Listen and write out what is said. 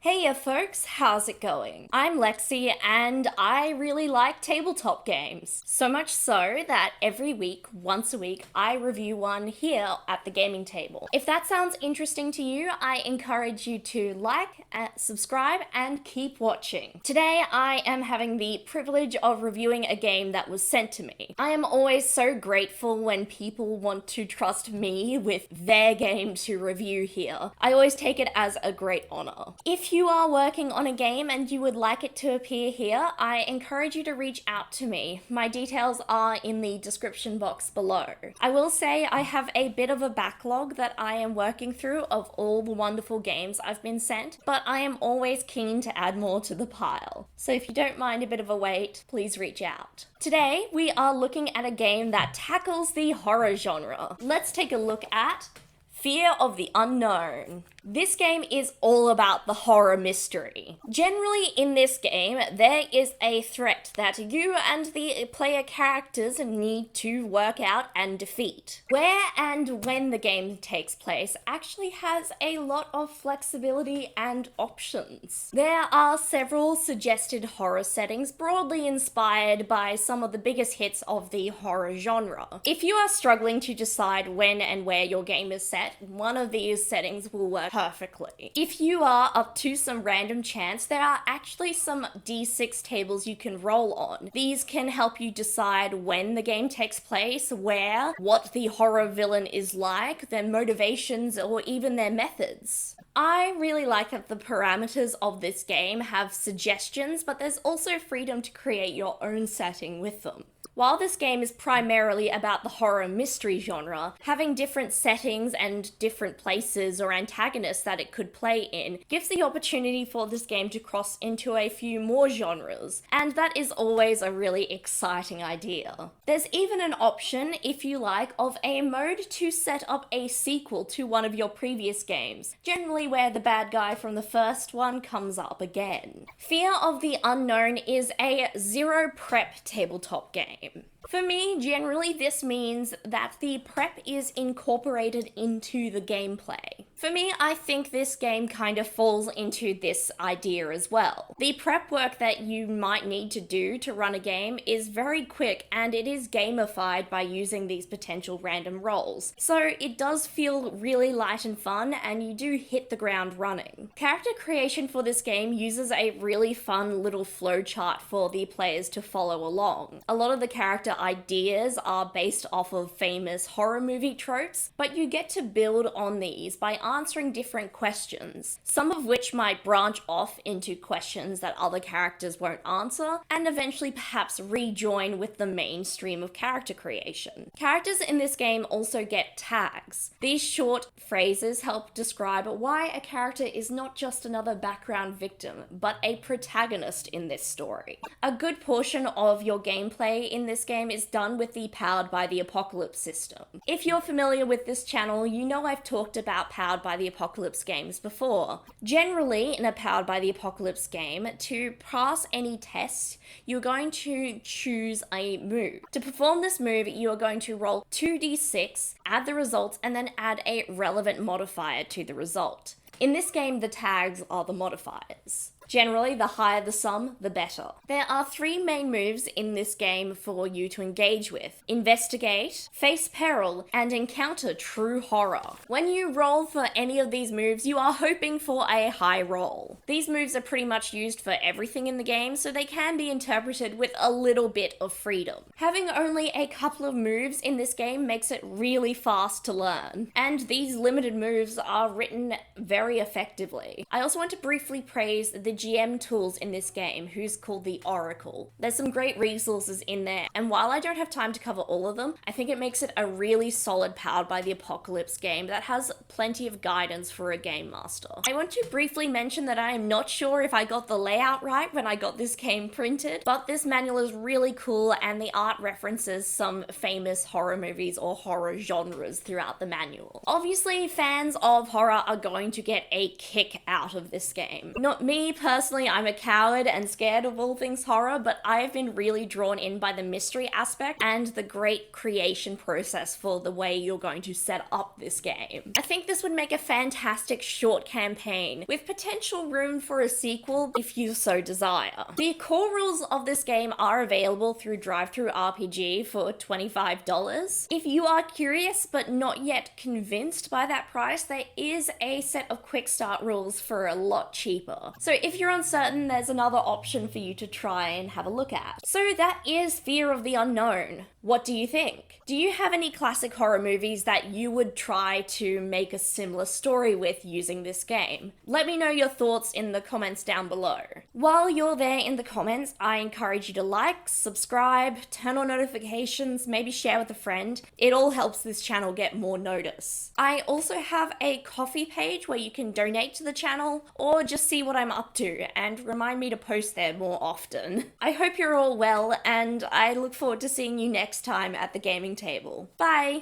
Hey folks, how's it going? I'm Lexi and I really like tabletop games. So much so that every week, once a week, I review one here at the gaming table. If that sounds interesting to you, I encourage you to like, subscribe, and keep watching. Today I am having the privilege of reviewing a game that was sent to me. I am always so grateful when people want to trust me with their game to review here. I always take it as a great honor. If you are working on a game and you would like it to appear here, I encourage you to reach out to me. My details are in the description box below. I will say I have a bit of a backlog that I am working through of all the wonderful games I've been sent, but I am always keen to add more to the pile. So if you don't mind a bit of a wait, please reach out. Today, we are looking at a game that tackles the horror genre. Let's take a look at Fear of the Unknown. This game is all about the horror mystery. Generally in this game, there is a threat that you and the player characters need to work out and defeat. Where and when the game takes place actually has a lot of flexibility and options. There are several suggested horror settings broadly inspired by some of the biggest hits of the horror genre. If you are struggling to decide when and where your game is set, one of these settings will work perfectly. If you are up to some random chance, there are actually some D6 tables you can roll on. These can help you decide when the game takes place, where, what the horror villain is like, their motivations, or even their methods. I really like that the parameters of this game have suggestions, but there's also freedom to create your own setting with them. While this game is primarily about the horror mystery genre, having different settings and different places or antagonists that it could play in gives the opportunity for this game to cross into a few more genres, and that is always a really exciting idea. There's even an option, if you like, of a mode to set up a sequel to one of your previous games, generally where the bad guy from the first one comes up again. Fear of the Unknown is a zero prep tabletop game. For me, generally this means that the prep is incorporated into the gameplay. For me, I think this game kind of falls into this idea as well. The prep work that you might need to do to run a game is very quick and it is gamified by using these potential random rolls. So it does feel really light and fun and you do hit the ground running. Character creation for this game uses a really fun little flowchart for the players to follow along. A lot of the character ideas are based off of famous horror movie tropes, but you get to build on these by answering different questions, some of which might branch off into questions that other characters won't answer, and eventually perhaps rejoin with the mainstream of character creation. Characters in this game also get tags. These short phrases help describe why a character is not just another background victim, but a protagonist in this story. A good portion of your gameplay in this game is done with the Powered by the Apocalypse system. If you're familiar with this channel, you know I've talked about Powered by the Apocalypse games before. Generally, in a Powered by the Apocalypse game, to pass any test, you're going to choose a move. To perform this move, you are going to roll 2d6, add the results, and then add a relevant modifier to the result. In this game, the tags are the modifiers. Generally, the higher the sum, the better. There are three main moves in this game for you to engage with: investigate, face peril, and encounter true horror. When you roll for any of these moves, you are hoping for a high roll. These moves are pretty much used for everything in the game, so they can be interpreted with a little bit of freedom. Having only a couple of moves in this game makes it really fast to learn, and these limited moves are written very effectively. I also want to briefly praise the GM tools in this game, who's called the Oracle. There's some great resources in there, and while I don't have time to cover all of them, I think it makes it a really solid Powered by the Apocalypse game that has plenty of guidance for a game master. I want to briefly mention that I am not sure if I got the layout right when I got this game printed, but this manual is really cool and the art references some famous horror movies or horror genres throughout the manual. Obviously, fans of horror are going to get a kick out of this game. Not me personally, Personally, I'm a coward and scared of all things horror, but I've been really drawn in by the mystery aspect and the great creation process for the way you're going to set up this game. I think this would make a fantastic short campaign with potential room for a sequel if you so desire. The core rules of this game are available through Drive-Thru RPG for $25. If you are curious but not yet convinced by that price, there is a set of quick start rules for a lot cheaper. So if you're uncertain, there's another option for you to try and have a look at. So that is Fear of the Unknown. What do you think? Do you have any classic horror movies that you would try to make a similar story with using this game? Let me know your thoughts in the comments down below. While you're there in the comments, I encourage you to like, subscribe, turn on notifications, maybe share with a friend. It all helps this channel get more notice. I also have a Ko-fi page where you can donate to the channel or just see what I'm up to and remind me to post there more often. I hope you're all well, and I look forward to seeing you next time at the gaming table. Bye!